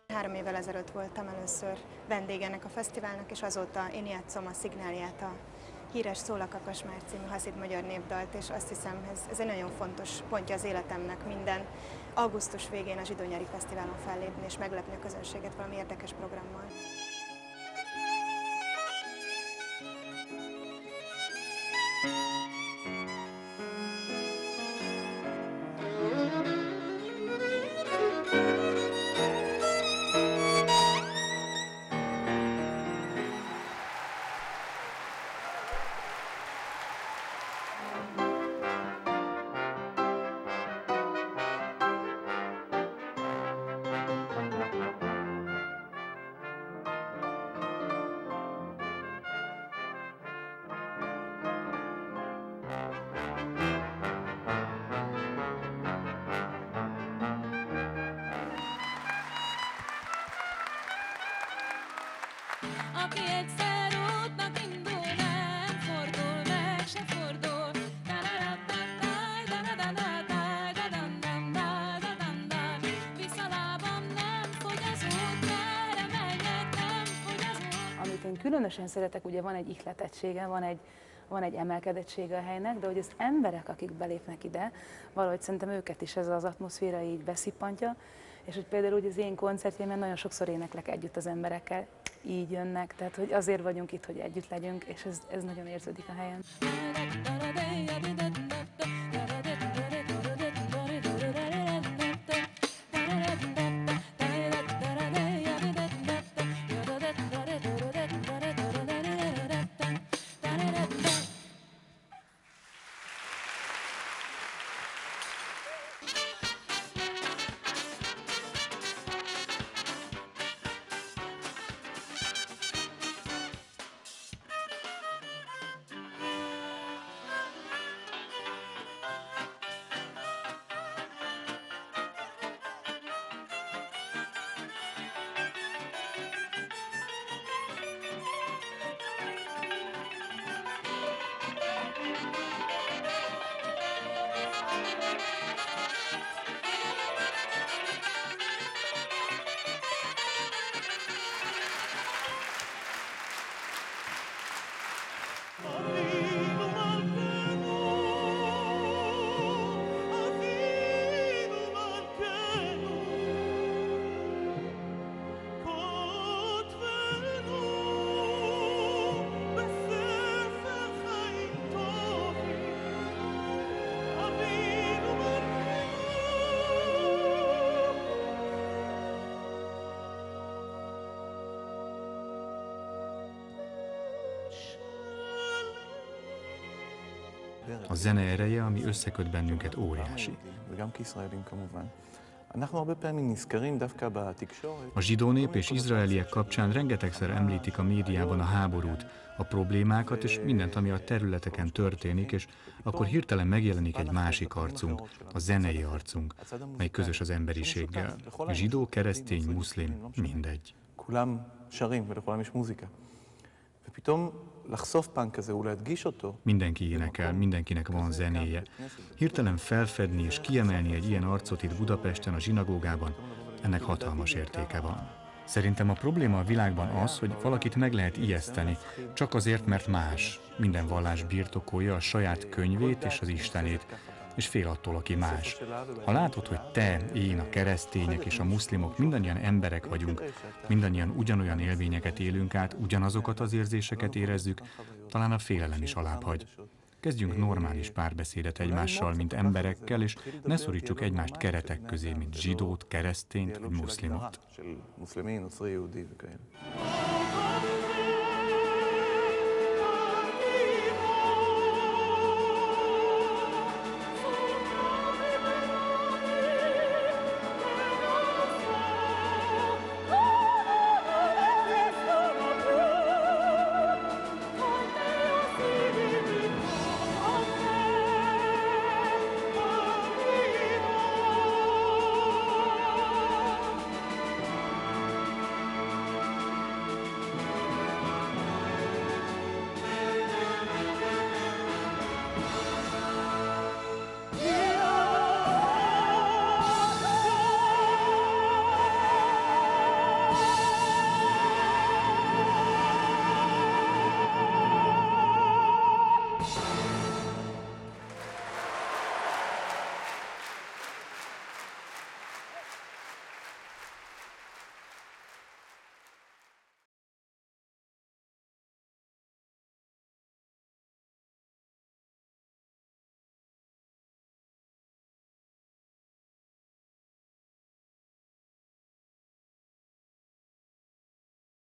3 évvel ezelőtt voltam először vendég ennek a fesztiválnak, és azóta én játszom a szignálját, a híres Szól a Kakasmár című haszid magyar népdalt, és azt hiszem, ez egy nagyon fontos pontja az életemnek, minden augusztus végén a Zsidó Nyári Fesztiválon fellépni és meglepni a közönséget valami érdekes programmal. Aki egyszer útnak indul, nem fordul meg, se fordul. Visszalábam nem fogy az út, merre menjek, nem fogy az út. Amit én különösen szeretek, ugye van egy ihletettsége, van egy emelkedettsége a helynek, de hogy az emberek, akik belépnek ide, valahogy szerintem őket is ez az atmoszféra így beszippantja, és hogy például úgy az én koncertjémen nagyon sokszor éneklek együtt az emberekkel, így jönnek, tehát hogy azért vagyunk itt, hogy együtt legyünk, és ez nagyon érződik a helyen. A zene ereje, ami összeköt bennünket, óriási. A zsidó nép és izraeliek kapcsán rengetegszer említik a médiában a háborút, a problémákat és mindent, ami a területeken történik, és akkor hirtelen megjelenik egy másik arcunk, a zenei arcunk, mely közös az emberiséggel. Zsidó, keresztény, muszlim, mindegy. Mindenki énekel, mindenkinek van zenéje. Hirtelen felfedni és kiemelni egy ilyen arcot itt Budapesten, a zsinagógában, ennek hatalmas értéke van. Szerintem a probléma a világban az, hogy valakit meg lehet ijeszteni, csak azért, mert más. Minden vallás birtokolja a saját könyvét és az Istenét, és fél attól, aki más. Ha látod, hogy te, én, a keresztények és a muszlimok mindannyian emberek vagyunk, mindannyian ugyanolyan élményeket élünk át, ugyanazokat az érzéseket érezzük, talán a félelem is alább hagy. Kezdjünk normális párbeszédet egymással, mint emberekkel, és ne szorítsuk egymást keretek közé, mint zsidót, keresztényt vagy muszlimot.